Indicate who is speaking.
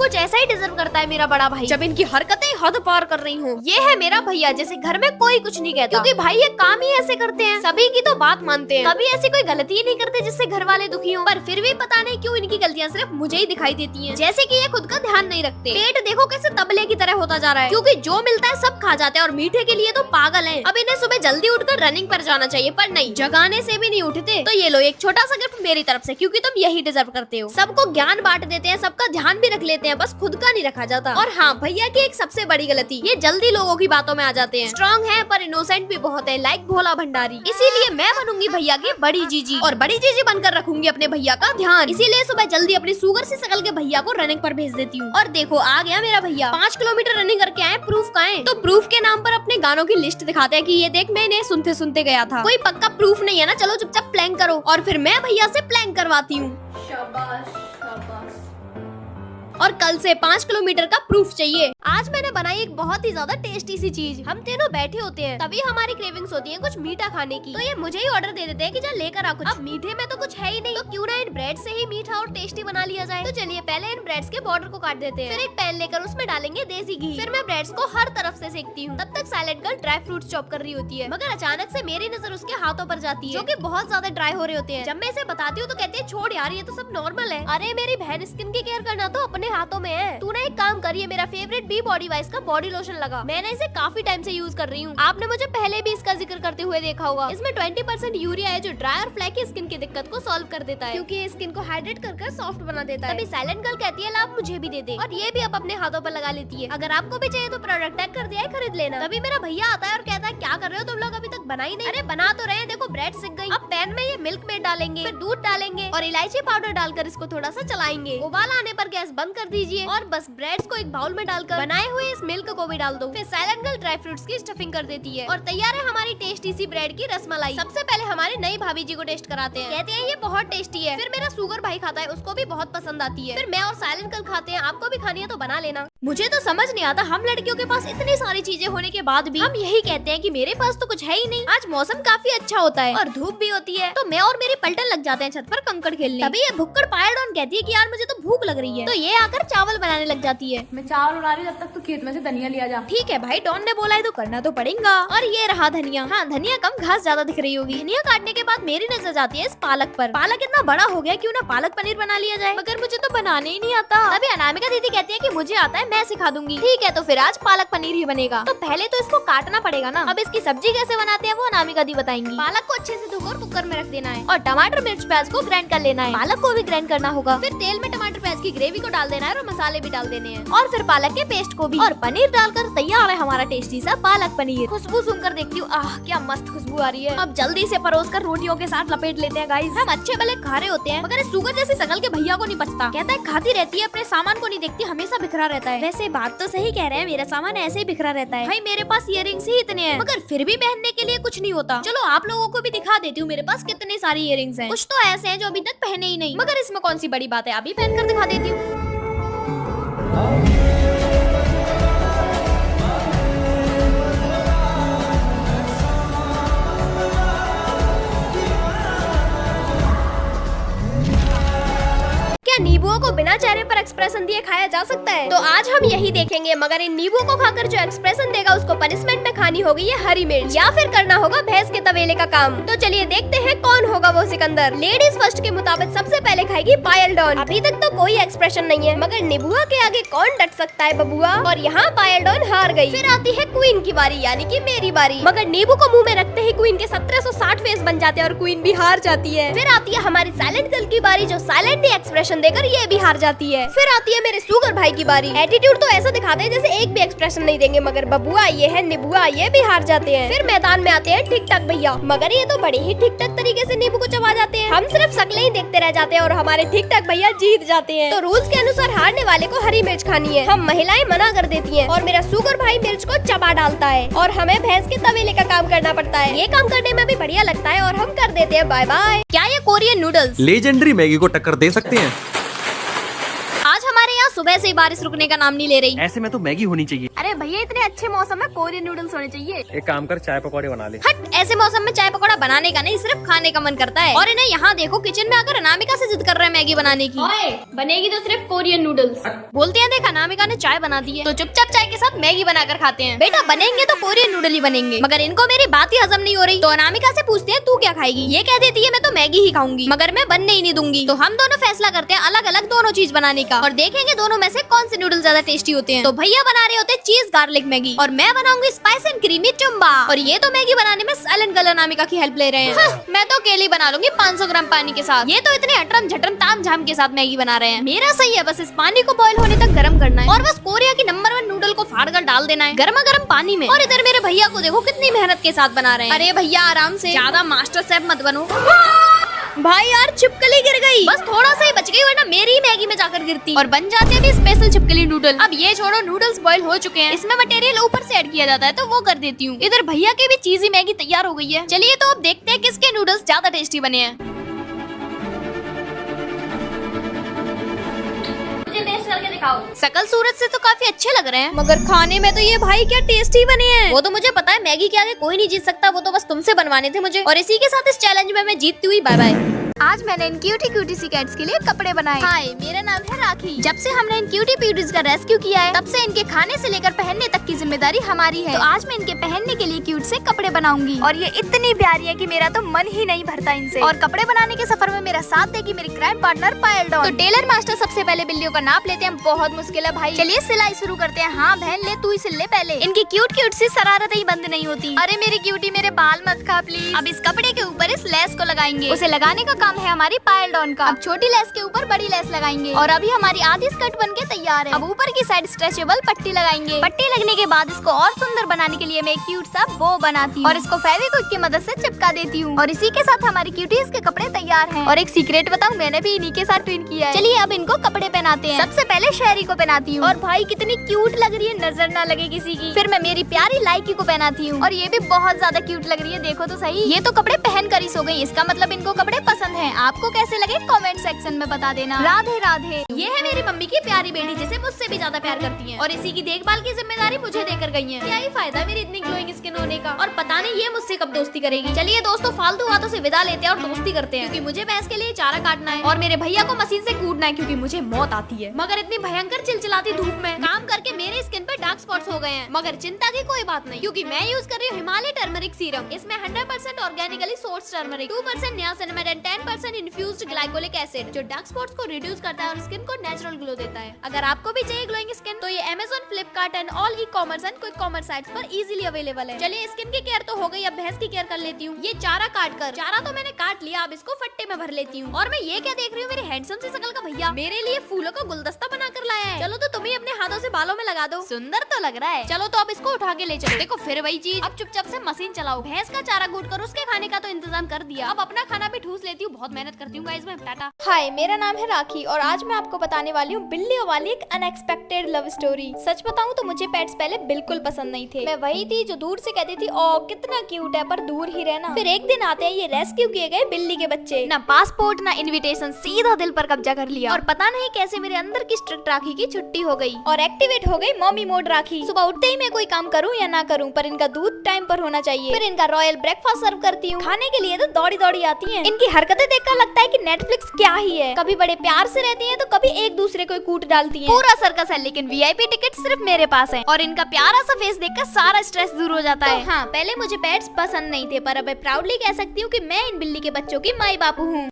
Speaker 1: कुछ ऐसा he deserve करता है मेरा बड़ा भाई, जब इनकी हरकतें हद पार कर रही हूँ। ये है मेरा भैया, जैसे घर में कोई कुछ नहीं कहता, क्योंकि भाई ये काम ही ऐसे करते हैं, सभी की तो बात मानते हैं, कभी ऐसी कोई गलती ही नहीं करते जिससे घर वाले दुखी हो। पर फिर भी पता नहीं क्यों इनकी गलतियाँ सिर्फ मुझे ही दिखाई देती हैं। जैसे कि ये खुद का ध्यान नहीं रखते। पेट देखो कैसे तबले की तरह होता जा रहा है, क्योंकि जो मिलता है सब खा जाते हैं और मीठे के लिए तो पागल हैं। अब इन्हें सुबह जल्दी उठकर रनिंग पर जाना चाहिए, पर नहीं, जगाने से भी नहीं उठते। तो ये लो एक छोटा सा गिफ्ट मेरी तरफ से, क्योंकि तुम यही डिजर्व करते हो। सबको ज्ञान बांट देते हैं, सबका ध्यान भी रख लेते हैं, बस खुद का नहीं रखा जाता। और हाँ, भैया की एक सबसे बड़ी गलती, ये जल्दी लोगों की बातों में आ जाते हैं। स्ट्रॉन्ग है पर इनोसेंट भी बहुत है, लाइक भोला भंडारी। इसीलिए मैं बनूंगी भैया की बड़ी जीजी, और बड़ी जीजी बनकर रखूंगी अपने भैया का ध्यान। इसीलिए सुबह जल्दी अपनी सुगर सी शकल के भैया को रनिंग पर भेज देती हूँ। और देखो आ गया मेरा भैया, 5 किलोमीटर रनिंग करके आए। प्रूफ का है? तो प्रूफ के नाम पर अपने गानों की लिस्ट दिखाते हैं कि ये देख मैं इन्हें सुनते सुनते गया था। कोई पक्का प्रूफ नहीं है ना, चलो चुपचाप प्लैंक करो। और फिर मैं भैया से प्लैंक करवाती हूँ।
Speaker 2: शाबाश शाबाश।
Speaker 1: और कल से 5 किलोमीटर का प्रूफ चाहिए। आज मैंने बनाई एक बहुत ही ज्यादा टेस्टी सी चीज। हम तीनों बैठे होते हैं, तभी हमारी क्रेविंग्स होती है कुछ मीठा खाने की, तो ये मुझे ही ऑर्डर दे देते हैं कि जा लेकर आ कुछ। अब मीठे में तो कुछ है ही नहीं, तो क्यों ना इन ब्रेड से ही मीठा और टेस्टी बना लिया जाए। तो चलिए पहले इन ब्रेड्स के बॉर्डर को काट देते हैं, फिर एक पैन लेकर उसमें डालेंगे देसी घी। फिर मैं ब्रेड्स को हर तरफ से सेकती हूँ। तब तक silent girl dry fruits chop कर रही होती है, मगर अचानक से मेरी नजर उसके हाथों पर जाती है, जो कि बहुत ज्यादा ड्राई हो रहे होते हैं। जब मैं इसे बताती हूँ तो कहती है छोड़ यार, ये तो सब नॉर्मल है। अरे मेरी बहन, स्किन की केयर करना तो अपने हाथों में है। तूने एक काम करिए, मेरा फेवरेट बी बॉडी वाइज का बॉडी लोशन लगा। मैंने इसे काफी टाइम से यूज कर रही हूँ। आपने मुझे पहले भी इसका जिक्र करते हुए देखा होगा। इसमें 20% यूरिया है, जो ड्राई और फ्लैकी स्किन की दिक्कत को सॉल्व कर देता है, क्योंकि ये स्किन को हाइड्रेट कर सॉफ्ट बना देता है। तभी साइलेंट गर्ल कहती है ला आप मुझे भी दे दे, और ये भी अब अपने हाथों पर लगा लेती है। अगर आपको भी चाहिए तो प्रोडक्ट टैग कर दिया है, खरीद लेना। तभी मेरा भैया आता है और कहता है क्या कर रहे हो तुम लोग, अभी तक बनाई नहीं? अरे बना तो रहे हैं, देखो ब्रेड सिक गई। अब पैन में ये मिल्क मेड डालेंगे, फिर दूध डालेंगे और इलायची पाउडर डालकर इसको थोड़ा सा चलाएंगे। उबाल आने पर गैस बंद कर दीजिए और बस ब्रेड्स को एक बाउल में डालकर बनाए हुए इस मिल्क को भी डाल दो। फिर साइलेंट गर्ल ड्राई फ्रूट्स की स्टफिंग कर देती है और तैयार है हमारी टेस्टी सी ब्रेड की रसमलाई। सबसे पहले हमारे नई भाभी जी को टेस्ट कराते हैं, कहते हैं ये बहुत टेस्टी है। फिर मेरा सुगर भाई खाता है, उसको भी बहुत पसंद आती है। फिर मैं और साइलेंट गर्ल खाते हैं, आपको भी खानी है तो बना लेना। मुझे तो समझ नहीं आता, हम लड़कियों के पास इतनी सारी चीजें होने के बाद भी हम यही कहते हैं कि मेरे पास तो कुछ है ही नहीं। आज मौसम काफी अच्छा होता है और धूप भी होती है, तो मैं और मेरी पलटन लग जाते हैं छत पर कंकड़ खेलने। तभी ये भुक्कड़ पायलडॉन कहती है कि यार मुझे तो भूख लग रही है, तो ये आकर चावल बनाने लग जाती है।
Speaker 2: मैं चावल बना रही हूँ, जब तक तू खेत में से धनिया लिया जा।
Speaker 1: ठीक है भाई, डॉन ने बोला है तो करना तो पड़ेगा। और ये रहा धनिया। हाँ, धनिया कम, घास ज्यादा दिख रही होगी। धनिया काटने के बाद मेरी नजर जाती है इस पालक पर। पालक इतना बड़ा हो गया, क्यों ना पालक पनीर बना लिया जाए, मगर मुझे तो बनाने ही नहीं आता। तभी अनामिका दीदी कहती है कि मुझे आता है, मैं सिखा दूंगी। ठीक है, तो फिर आज पालक पनीर ही बनेगा। तो पहले तो इसको काटना पड़ेगा ना। अब इसकी सब्जी कैसे बनाते हैं वो अनामिका दी बताएंगी। पालक को अच्छे से धोकर कुकर में रख देना है और टमाटर मिर्च प्याज को ग्राइंड कर लेना है। पालक को भी ग्राइंड करना होगा। फिर तेल में टमाटर प्याज की ग्रेवी को डाल देना है और मसाले भी डाल देने हैं, और फिर पालक के पेस्ट को भी, और पनीर डालकर तैयार है हमारा टेस्टी सा पालक पनीर। खुशबू सुनकर देखती हूँ, आह क्या मस्त खुशबू आ रही है। अब जल्दी से परोस कर रोटियों के साथ लपेट लेते हैं गाइस। हम अच्छे भले खा रहे होते हैं, मगर इस सुगर जैसी शकल के भैया को नहीं पचता। कहता है खाती रहती है, अपने सामान को नहीं देखती, हमेशा बिखरा रहता है। वैसे बात तो सही कह रहे हैं, मेरा सामान ऐसे ही बिखरा रहता है। भाई मेरे पास इयररिंग्स ही इतने हैं, मगर फिर भी पहनने के लिए कुछ नहीं होता। चलो आप लोगों को भी दिखा देती हूँ मेरे पास कितने सारे इयररिंग्स हैं। कुछ तो ऐसे हैं जो अभी तक पहने ही नहीं, मगर इसमें कौन सी बड़ी बात है, अभी पहन कर दिखा देती हूँ। नींबुओं को बिना चेहरे पर एक्सप्रेशन दिए खाया जा सकता है? तो आज हम यही देखेंगे, मगर इन नींबुओं को खाकर जो एक्सप्रेशन देगा उसको पनिशमेंट में खानी होगी ये हरी मिर्च, या फिर करना होगा भैंस के तवेले का काम। तो चलिए देखते हैं कौन होगा वो सिकंदर। लेडीज फर्स्ट के मुताबिक सबसे पहले खाएगी पायल डॉन। अभी तक तो कोई एक्सप्रेशन नहीं है, मगर निबुआ के आगे कौन डट सकता है बबुआ। और यहाँ पायल डॉन हार गई। फिर आती है क्वीन की बारी, यानी कि मेरी बारी। मगर नींबू को मुंह में रखते ही क्वीन के 1760 फेस बन जाते हैं और क्वीन भी हार जाती है। फिर आती है हमारी साइलेंट गर्ल की बारी, जो साइलेंटली एक्सप्रेशन देकर ये भी हार जाती है। फिर आती है मेरे सुगर भाई की बारी। एटीट्यूड तो ऐसा दिखाते हैं जैसे एक भी एक्सप्रेशन नहीं देंगे, मगर बबुआ ये है निबुआ ये भी हार जाते हैं। फिर मैदान में आते हैं ठीक ठाक भैया, मगर ये तो बड़े ही ठीक ठाक तरीके से नींबू को चबा जाते हैं। हम सिर्फ शक्लें ही देखते रह जाते हैं और हमारे ठीक ठाक भैया जीत जाते हैं। तो रूल्स के अनुसार हारने वाले को हरी मिर्च खानी है। हम महिलाएं मना कर देती हैं और मेरा सुगर भाई मिर्च को चबा डालता है और हमें भैंस के तवेले का काम करना पड़ता है। ये काम करने में भी बढ़िया लगता है और हम कर देते हैं बाय बाय। क्या ये कोरियन नूडल्स
Speaker 3: लेजेंडरी मैगी को टक्कर दे सकते हैं?
Speaker 1: आज हमारे यहाँ सुबह से ही बारिश रुकने का नाम नहीं ले रही।
Speaker 3: ऐसे में तो मैगी होनी चाहिए।
Speaker 1: अरे
Speaker 2: अरे भैया इतने अच्छे मौसम में कोरियन नूडल्स होने चाहिए।
Speaker 3: एक काम कर, चाय पकौड़े बना ले।
Speaker 1: हट, ऐसे मौसम में चाय पकौड़ा बनाने का नहीं, सिर्फ खाने का मन करता है। और इन्हें यहाँ देखो, किचन में आकर अनामिका से जिद कर रहे हैं मैगी बनाने की।
Speaker 2: ओए, बनेगी तो सिर्फ कोरियन नूडल्स।
Speaker 1: बोलते हैं देख अनामिका ने चाय बना दी है तो चुपचाप चाय के साथ मैगी बनाकर खाते हैं। बेटा बनेंगे तो कोरियन नूडल ही बनेंगे। मगर इनको मेरी बात ही हजम नहीं हो रही तो अनामिका से पूछते हैं तू क्या खाएगी। ये कह देती है मैं तो मैगी ही खाऊंगी, मगर मैं बनने ही नहीं दूंगी। तो हम दोनों फैसला करते हैं अलग अलग दोनों चीज बनाने का और देखेंगे दोनों में से कौन से नूडल ज्यादा टेस्टी होते हैं। तो भैया बना रहे होते चीज गार्लिक मैगी और मैं बनाऊंगी स्पाइस एंड क्रीमी चुम्बा। और ये तो मैगी बनाने में साइलेंट गर्ल अनामिका की हेल्प ले रहे हैं। हाँ, मैं तो अकेली बना लूंगी 500 ग्राम पानी के साथ। ये तो इतने अटरम झटरम ताम झाम के साथ मैगी बना रहे हैं। मेरा सही है, बस इस पानी को बॉईल होने तक गर्म करना है और बस कोरिया की नंबर 1 नूडल को फाड़ कर डाल देना है गर्मा गर्म पानी में। और इधर मेरे भैया को देखो कितनी मेहनत के साथ बना रहे हैं। अरे भैया आराम से, ज्यादा मास्टर शेफ मत बनो। भाई यार छिपकली गिर गई, बस थोड़ा सा ही बच गई वरना मेरी ही मैगी में जाकर गिरती। और बन जाते हैं भी स्पेशल छिपकली नूडल। अब ये छोड़ो, नूडल्स बॉईल हो चुके हैं, इसमें मटेरियल ऊपर से ऐड किया जाता है तो वो कर देती हूँ। इधर भैया की भी चीजी मैगी तैयार हो गई है। चलिए तो अब देखते हैं किसके नूडल्स ज्यादा टेस्टी बने हैं।
Speaker 2: मुझे टेस्ट करके दिखाओ।
Speaker 1: सकल सूरत से तो काफी अच्छे लग रहे हैं, मगर खाने में तो ये भाई क्या टेस्टी बने हैं। वो तो मुझे पता है, मैगी के आगे कोई नहीं जीत सकता, वो तो बस तुमसे बनवाने थे मुझे। और इसी के साथ इस चैलेंज में मैं जीतती हुई बाय बाय। आज मैंने इन क्यूटी क्यूटी सी कैट्स के लिए कपड़े बनाए। हाय, मेरा नाम है राखी। जब से हमने इन क्यूटी प्यूटीज का रेस्क्यू किया है, तब से इनके खाने से लेकर पहनने तक की जिम्मेदारी हमारी है। तो आज मैं इनके पहनने के लिए क्यूट से कपड़े बनाऊंगी और ये इतनी प्यारी है कि मेरा तो मन ही नहीं भरता इनसे। और कपड़े बनाने के सफर में मेरा साथ देगी मेरी क्राइम पार्टनर पायल डॉन। तो टेलर मास्टर सबसे पहले बिल्लियों का नाप लेते हैं, बहुत मुश्किल है भाई। चलिए सिलाई शुरू करते हैं। हाँ बहन, ले तू ही सिल ले पहले। इनकी क्यूट क्यूट सी शरारत ही बंद नहीं होती। अरे मेरी क्यूटी, मेरे बाल मत खा प्लीज। अब इस कपड़े के ऊपर इस लेस को लगाएंगे। उसे लगाने का काम है हमारी पायल डॉन का। अब छोटी लेस के ऊपर बड़ी लेस लगाएंगे और अभी हमारी आधी स्कर्ट बनके तैयार है। अब ऊपर की साइड स्ट्रेचेबल पट्टी लगाएंगे। पट्टी लगने के बाद इसको और सुंदर बनाने के लिए मैं एक क्यूट सा बो बनाती हूँ और इसको फेविक्विक की मदद से चिपका देती हूँ। और इसी के साथ हमारी क्यूटीज के कपड़े तैयार हैं। और एक सीक्रेट बताऊँ, मैंने भी इन्हीं के साथ ट्विन किया है। चलिए अब इनको कपड़े पहनाते हैं। सबसे पहले शहरी को पहनाती हूँ और भाई कितनी क्यूट लग रही है, नजर ना लगे किसी की। फिर मैं मेरी प्यारी लाइकी को पहनाती हूँ और ये भी बहुत ज्यादा क्यूट लग रही है, देखो तो सही। ये तो कपड़े पहन कर ही सो गई, इसका मतलब इनको कपड़े पसंद है। आपको कैसे लगे कमेंट सेक्शन में बता देना। राधे राधे। ये है मेरी मम्मी की प्यारी बेटी, जिसे मुझसे भी ज्यादा प्यार करती है और इसी की देखभाल की जिम्मेदारी मुझे देकर गई है। क्या ही फायदा मेरी इतनी ग्लोइंग स्किन होने का, और पता नहीं ये मुझसे कब दोस्ती करेगी। चलिए दोस्तों, फालतू बातों से विदा लेते हैं और दोस्ती करते हैं, क्योंकि मुझे भैंस के लिए चारा काटना है और मेरे भैया को मशीन से कूटना है, क्योंकि मुझे मौत आती है। मगर इतनी भयंकर चिलचिलाती धूप में काम करके मेरे स्किन पे डार्क स्पॉट्स हो गए हैं। मगर चिंता की कोई बात नहीं, क्योंकि मैं यूज कर रही हूँ हिमालय टर्मरिक सीरम। इसमें 100% organically source turmeric, 2% niacinamide and 10% infused glycolic acid, जो डार्क स्पॉट्स को रिड्यूस करता है और स्किन को नेचुरल ग्लो देता है। अगर आपको भी चाहिए ग्लोइंग स्किन तो ये Amazon, Flipkart and all e-commerce and quick commerce sites पर इजीली अवेलेबल है। चलिए स्किन की केयर तो हो गई, अब भैंस की केयर कर लेती हूँ। ये चारा काट कर, चारा तो मैंने काट लिया, अब इसको फट्टे में भर लेती हूँ। और मैं ये क्या देख रही हूँ, मेरे हैंडसम सी शकल का भैया मेरे लिए फूलों का गुलदस्ता बनाकर लाया है। चलो तो तुम ही अपने हाथों से बालों में लगा दो, सुंदर तो लग रहा है। चलो तो अब इसको उठा के ले चलो। देखो फिर वही चीज, अब चुपचाप से मशीन चलाओ। भैंस का चारा कूट कर उसके खाने का तो इंतजाम कर दिया, अब अपना खाना भी ठूस लेती हूँ। बहुत मेहनत करती हूँ गाइस मैं। टाटा। हाय, मेरा नाम है राखी और आज मैं आपको बताने वाली हूँ बिल्लियों वाली एक अनएक्सपेक्टेड लव स्टोरी। सच बताऊँ तो मुझे पेट्स पहले बिल्कुल पसंद नहीं थे। मैं वही थी जो दूर से कहती थी ओ कितना क्यूट है, पर दूर ही रहना। फिर एक दिन आते हैं ये रेस्क्यू किए गए बिल्ली के बच्चे। ना पासपोर्ट ना इन्विटेशन, सीधा दिल पर कब्जा कर लिया। और पता नहीं कैसे मेरे अंदर की स्ट्रिक्ट राखी की छुट्टी हो गई और एक्टिवेट हो गई मॉमी मोड राखी। सुबह उठते ही मैं कोई काम करूँ या ना करूँ, पर इनका दूध टाइम पर होना चाहिए। फिर इनका रॉयल ब्रेकफास्ट सर्व करती हूँ। खाने के लिए तो दौड़ी दौड़ी आती है। इनकी हरकतें देखकर लगता है कि नेटफ्लिक्स क्या ही है। कभी बड़े प्यार से रहती हैं तो कभी एक दूसरे को कूट डालती हैं। पूरा सर्कस है, लेकिन वीआईपी टिकट सिर्फ मेरे पास है। और इनका प्यारा सा फेस देखकर सारा स्ट्रेस दूर हो जाता है। हाँ, पहले मुझे पेट्स पसंद नहीं थे, पर अब मैं प्राउडली कह सकती हूँ कि मैं इन बिल्ली के बच्चों की माई बापू हूँ।